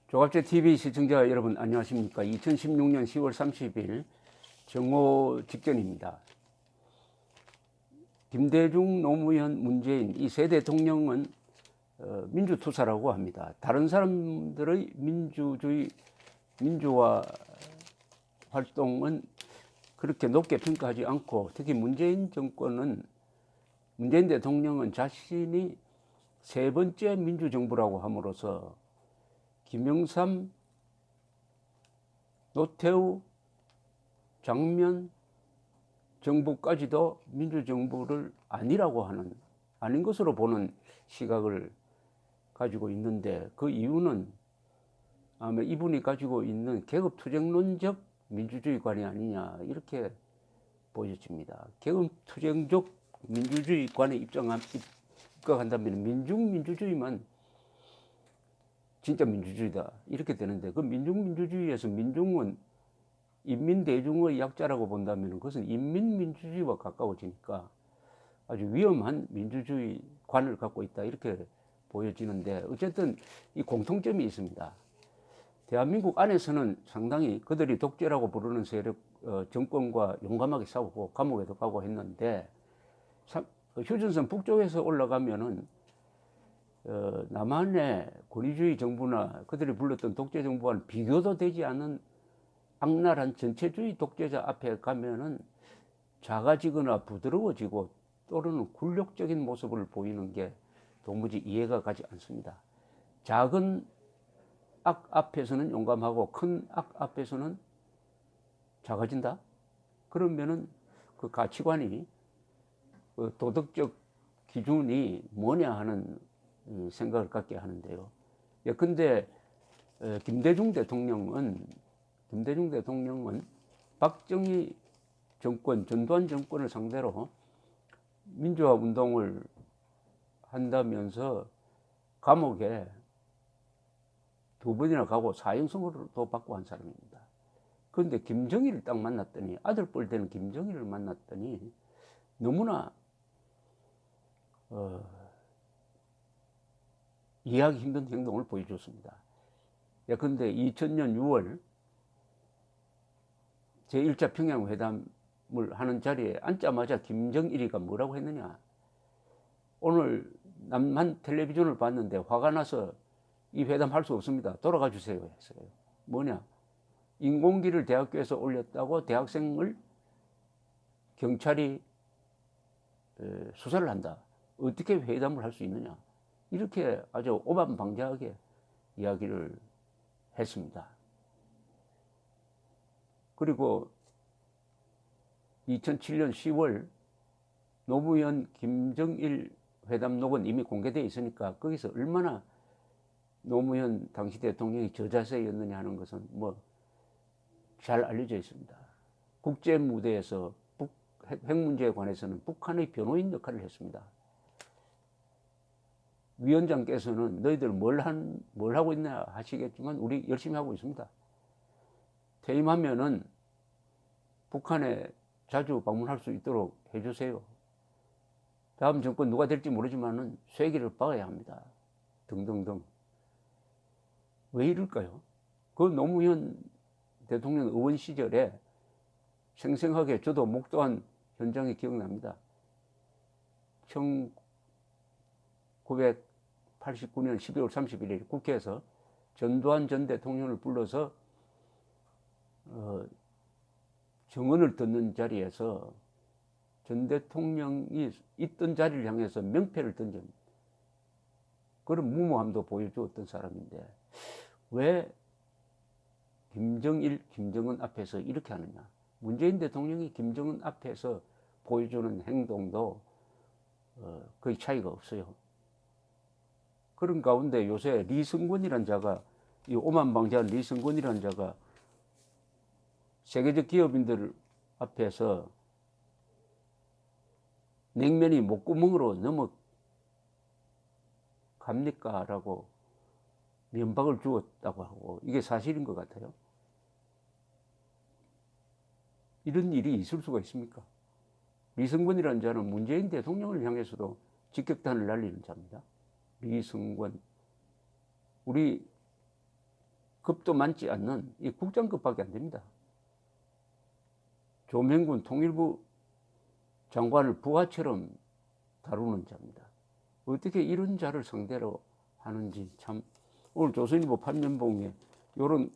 조갑제 TV 시청자 여러분 안녕하십니까? 2016년 10월 30일 정오 직전입니다. 김대중, 노무현, 문재인 이 세 대통령은 민주투사라고 합니다. 다른 사람들의 민주화 활동은 그렇게 높게 평가하지 않고, 특히 문재인 대통령은 자신이 세 번째 민주정부라고 함으로써 김영삼, 노태우, 장면 정부까지도 민주정부를 아닌 것으로 보는 시각을 가지고 있는데, 그 이유는 아마 이분이 가지고 있는 계급투쟁론적 민주주의관이 아니냐, 이렇게 보여집니다. 계급투쟁적 민주주의관에 입각한다면 민중민주주의만 진짜 민주주의다, 이렇게 되는데, 그 민중민주주의에서 민중은 인민대중의 약자라고 본다면 그것은 인민민주주의와 가까워지니까 아주 위험한 민주주의관을 갖고 있다, 이렇게 보여지는데, 어쨌든 이 공통점이 있습니다. 대한민국 안에서는 상당히 그들이 독재라고 부르는 세력 정권과 용감하게 싸우고 감옥에도 가고 했는데, 휴전선 북쪽에서 올라가면은 남한의 권위주의 정부나 그들이 불렀던 독재 정부와는 비교도 되지 않는 악랄한 전체주의 독재자 앞에 가면은 작아지거나 부드러워지고 또는 굴욕적인 모습을 보이는 게 도무지 이해가 가지 않습니다. 작은 악 앞에서는 용감하고 큰 악 앞에서는 작아진다? 그러면은 그 가치관이, 그 도덕적 기준이 뭐냐 하는 생각을 갖게 하는데요. 근데 김대중 대통령은 박정희 정권, 전두환 정권을 상대로 민주화 운동을 한다면서 감옥에 2번이나 가고 사형선고도 받고 한 사람입니다. 그런데 김정일을 딱 만났더니, 아들뻘 되는 김정일을 만났더니 너무나 이해하기 힘든 행동을 보여줬습니다. 근데 2000년 6월 제1차 평양회담을 하는 자리에 앉자마자 김정일이가 뭐라고 했느냐. 오늘 남한 텔레비전을 봤는데 화가 나서 이 회담 할 수 없습니다, 돌아가 주세요 했어요. 뭐냐, 인공기를 대학교에서 올렸다고 대학생을 경찰이 수사를 한다, 어떻게 회담을 할 수 있느냐, 이렇게 아주 오만방자하게 이야기를 했습니다. 그리고 2007년 10월 노무현 김정일 회담록은 이미 공개되어 있으니까 거기서 얼마나 노무현 당시 대통령이 저자세였느냐 하는 것은 잘 알려져 있습니다. 국제 무대에서 핵 문제에 관해서는 북한의 변호인 역할을 했습니다. 위원장께서는 너희들 뭘 하고 있냐 하시겠지만 우리 열심히 하고 있습니다. 퇴임하면은 북한에 자주 방문할 수 있도록 해주세요. 다음 정권 누가 될지 모르지만은 쐐기를 박아야 합니다, 등등등. 왜 이럴까요? 그 노무현 대통령 의원 시절에 생생하게 저도 목도한 현장이 기억납니다. 1989년 12월 31일 국회에서 전두환 전 대통령을 불러서 정언을 듣는 자리에서 전 대통령이 있던 자리를 향해서 명패를 던진 그런 무모함도 보여주었던 사람인데, 왜 김정은 앞에서 이렇게 하느냐. 문재인 대통령이 김정은 앞에서 보여주는 행동도 거의 차이가 없어요. 그런 가운데 요새 리승권이라는 자가, 이 오만방자한 리승권이라는 자가 세계적 기업인들 앞에서 냉면이 목구멍으로 넘어갑니까? 라고 면박을 주었다고 하고, 이게 사실인 것 같아요. 이런 일이 있을 수가 있습니까? 리승권이라는 자는 문재인 대통령을 향해서도 직격탄을 날리는 자입니다. 리승권. 우리 급도 많지 않는 이 국장급밖에 안 됩니다. 조명군 통일부 장관을 부하처럼 다루는 자입니다. 어떻게 이런 자를 상대로 하는지 참. 오늘 조선일보 판면봉에 이런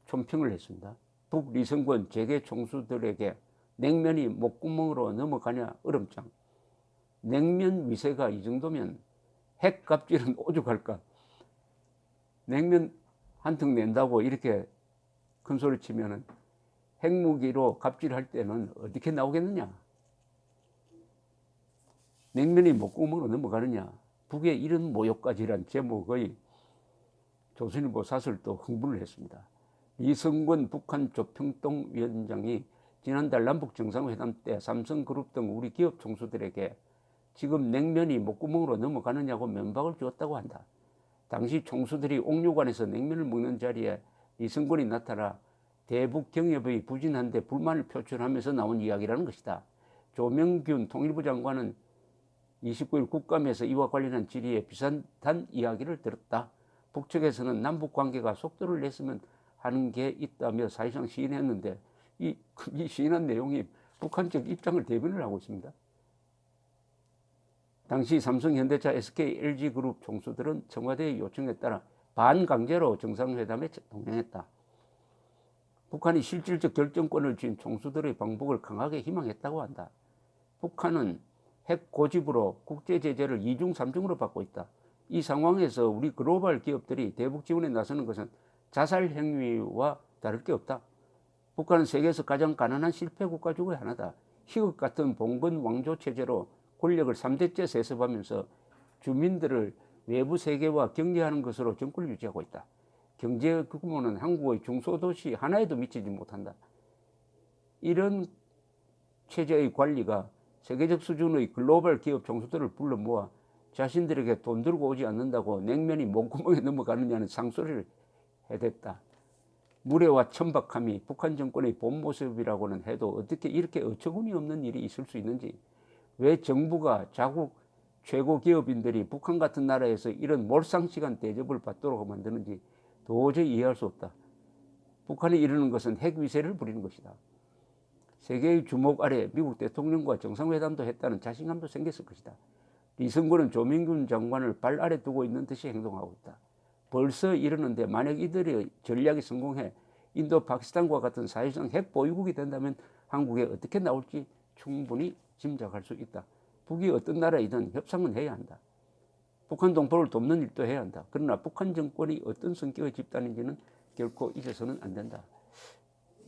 총평을 했습니다. 북리성권 재계 총수들에게 냉면이 목구멍으로 넘어가냐 얼음장. 냉면 위세가 이 정도면 핵갑질은 오죽할까. 냉면 한 턱 낸다고 이렇게 큰 소리 치면은 핵무기로 갑질할 때는 어떻게 나오겠느냐. 냉면이 목구멍으로 넘어가느냐. 북의 이런 모욕까지란 제목의 조선일보 사설도 흥분을 했습니다. 이성권 북한 조평동 위원장이 지난달 남북 정상회담 때 삼성그룹 등 우리 기업 총수들에게 지금 냉면이 목구멍으로 넘어가느냐고 면박을 주었다고 한다. 당시 총수들이 옥류관에서 냉면을 먹는 자리에 이성권이 나타나 대북 경협이 부진한데 불만을 표출하면서 나온 이야기라는 것이다. 조명균 통일부 장관은 29일 국감에서 이와 관련한 질의에 비슷한 이야기를 들었다. 북측에서는 남북관계가 속도를 냈으면 하는 게 있다며 사실상 시인했는데 이 시인한 내용이 북한 측 입장을 대변을 하고 있습니다. 당시 삼성, 현대차, SK, LG그룹 총수들은 청와대의 요청에 따라 반강제로 정상회담에 동행했다. 북한이 실질적 결정권을 쥔 총수들의 방북을 강하게 희망했다고 한다. 북한은 핵 고집으로 국제 제재를 2중 3중으로 받고 있다. 이 상황에서 우리 글로벌 기업들이 대북 지원에 나서는 것은 자살 행위와 다를 게 없다. 북한은 세계에서 가장 가난한 실패 국가 중의 하나다. 희극 같은 봉건 왕조 체제로 권력을 3대째 세습하면서 주민들을 외부 세계와 경계하는 것으로 정권을 유지하고 있다. 경제 규모는 한국의 중소도시 하나에도 미치지 못한다. 이런 체제의 관리가 세계적 수준의 글로벌 기업 총수들을 불러 모아 자신들에게 돈 들고 오지 않는다고 냉면이 목구멍에 넘어가느냐는 상소리를 해댔다. 무례와 천박함이 북한 정권의 본 모습이라고는 해도 어떻게 이렇게 어처구니 없는 일이 있을 수 있는지, 왜 정부가 자국 최고 기업인들이 북한 같은 나라에서 이런 몰상식한 대접을 받도록 만드는지 도저히 이해할 수 없다. 북한이 이러는 것은 핵위세를 부리는 것이다. 세계의 주목 아래 미국 대통령과 정상회담도 했다는 자신감도 생겼을 것이다. 리성권은 조명균 장관을 발 아래 두고 있는 듯이 행동하고 있다. 벌써 이러는데 만약 이들의 전략이 성공해 인도 파키스탄과 같은 사실상 핵 보유국이 된다면 한국에 어떻게 나올지 충분히 짐작할 수 있다. 북이 어떤 나라이든 협상은 해야 한다. 북한 동포를 돕는 일도 해야 한다. 그러나 북한 정권이 어떤 성격의 집단인지는 결코 잊어서는 안 된다.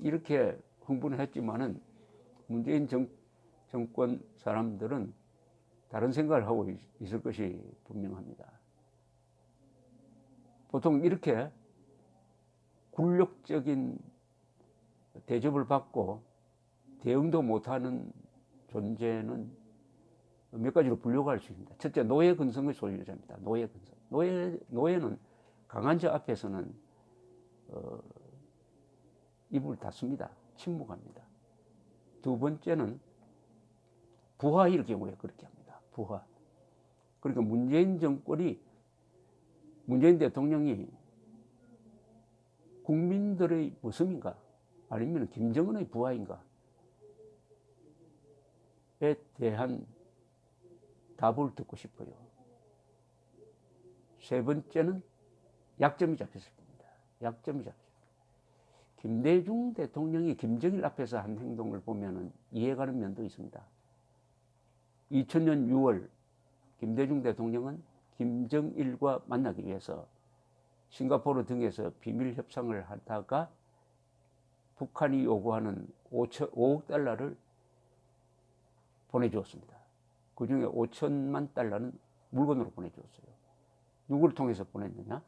이렇게 흥분을 했지만은 문재인 정권 사람들은 다른 생각을 하고 있을 것이 분명합니다. 보통 이렇게 굴욕적인 대접을 받고 대응도 못하는 존재는 몇 가지로 분류할 수 있습니다. 첫째, 노예 근성의 소유자입니다. 노예 근성. 노예는 강한 자 앞에서는 입을 닫습니다. 침묵합니다. 두 번째는 부하일 경우에 그렇게 합니다. 부하. 그러니까 문재인 대통령이 국민들의 모습인가 아니면 김정은의 부하인가에 대한 답을 듣고 싶어요. 세 번째는 약점이 잡혔을 겁니다. 약점이 잡혔을 겁니다. 김대중 대통령이 김정일 앞에서 한 행동을 보면 이해가는 면도 있습니다. 2000년 6월 김대중 대통령은 김정일과 만나기 위해서 싱가포르 등에서 비밀 협상을 하다가 북한이 요구하는 5억 달러를 보내주었습니다. 그 중에 5천만 달러는 물건으로 보내주었어요. 누구를 통해서 보냈느냐?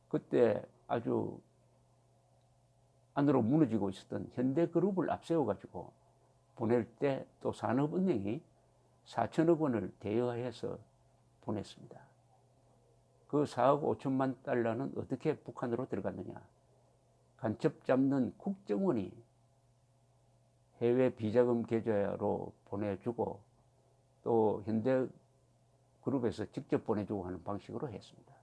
그때 아주 안으로 무너지고 있었던 현대그룹을 앞세워가지고 보낼 때 또 산업은행이 4천억 원을 대여해서 보냈습니다. 그 4억 5천만 달러는 어떻게 북한으로 들어갔느냐? 간첩 잡는 국정원이 해외 비자금 계좌로 보내주고 또 현대그룹에서 직접 보내주고 하는 방식으로 했습니다.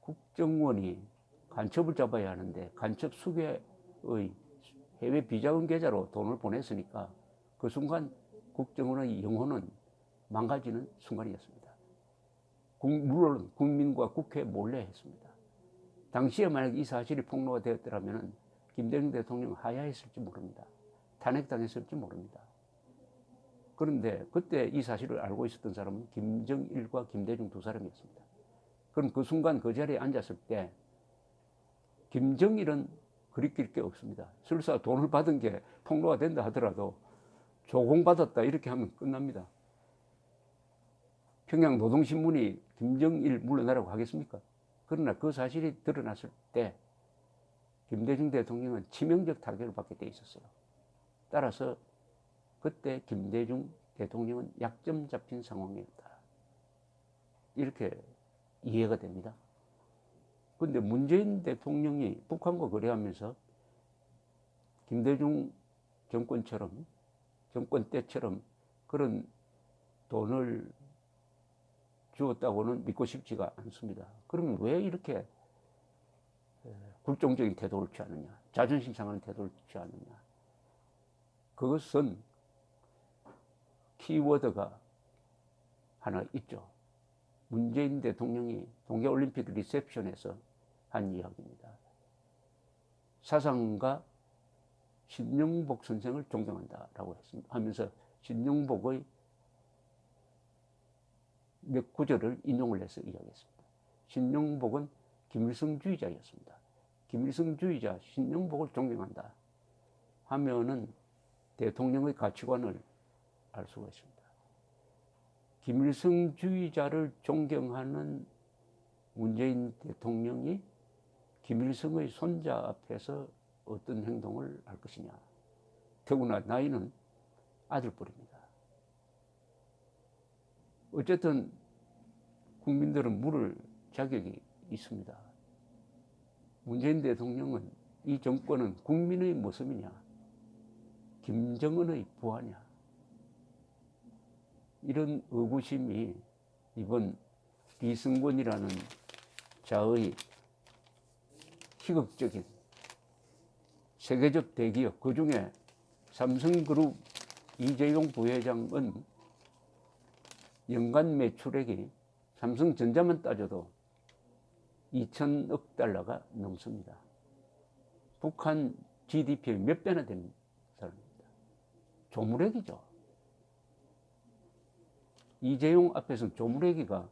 국정원이 간첩을 잡아야 하는데 간첩 수개의 해외 비자금 계좌로 돈을 보냈으니까 그 순간 국정원의 영혼은 망가지는 순간이었습니다. 물론 국민과 국회에 몰래 했습니다. 당시에 만약 이 사실이 폭로가 되었더라면 김대중 대통령 하야했을지 모릅니다. 탄핵당했을지 모릅니다. 그런데 그때 이 사실을 알고 있었던 사람은 김정일과 김대중 두 사람이었습니다. 그럼 그 순간 그 자리에 앉았을 때 김정일은 그리킬 게 없습니다. 설사 돈을 받은 게 폭로가 된다 하더라도 조공받았다 이렇게 하면 끝납니다. 평양 노동신문이 김정일 물러나라고 하겠습니까? 그러나 그 사실이 드러났을 때 김대중 대통령은 치명적 타격을 받게 돼 있었어요. 따라서 그때 김대중 대통령은 약점 잡힌 상황이었다. 이렇게 이해가 됩니다. 그런데 문재인 대통령이 북한과 거래하면서 김대중 정권 때처럼 그런 돈을 주었다고는 믿고 싶지가 않습니다. 그러면 왜 이렇게 굴종적인 태도를 취하느냐, 자존심 상하는 태도를 취하느냐. 그것은 키워드가 하나 있죠. 문재인 대통령이 동계올림픽 리셉션에서 한 이야기입니다. 사상가 신영복 선생을 존경한다라고 하면서 신영복의 몇 구절을 인용을 해서 이야기했습니다. 신영복은 김일성주의자였습니다. 김일성주의자 신영복을 존경한다 하면은 대통령의 가치관을 알 수가 있습니다. 김일성주의자를 존경하는 문재인 대통령이 김일성의 손자 앞에서 어떤 행동을 할 것이냐. 더구나 나이는 아들뻘입니다. 어쨌든 국민들은 물을 자격이 있습니다. 문재인 대통령은 이 정권은 국민의 모습이냐, 김정은의 부하냐, 이런 의구심이 이번 이승권이라는 자의 희극적인 세계적 대기업, 그중에 삼성그룹 이재용 부회장은 연간 매출액이 삼성전자만 따져도 2천억 달러가 넘습니다. 북한 GDP의 몇 배나 되는 사람입니다. 조물액이죠. 이재용 앞에서는 조물액이가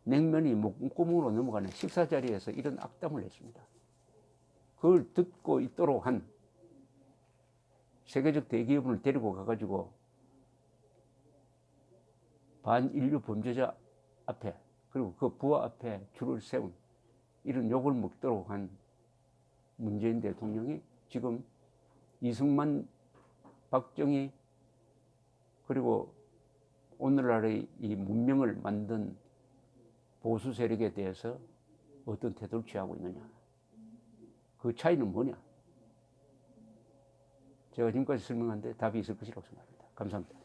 냉면이 목구멍으로 넘어가는 식사 자리에서 이런 악담을 했습니다. 그걸 듣고 있도록 한 세계적 대기업을 데리고 가가지고 반인류 범죄자 앞에 그리고 그 부하 앞에 줄을 세운 이런 욕을 먹도록 한 문재인 대통령이 지금 이승만, 박정희 그리고 오늘날의 이 문명을 만든 보수 세력에 대해서 어떤 태도를 취하고 있느냐. 그 차이는 뭐냐. 제가 지금까지 설명한 데 답이 있을 것이라고 생각합니다. 감사합니다.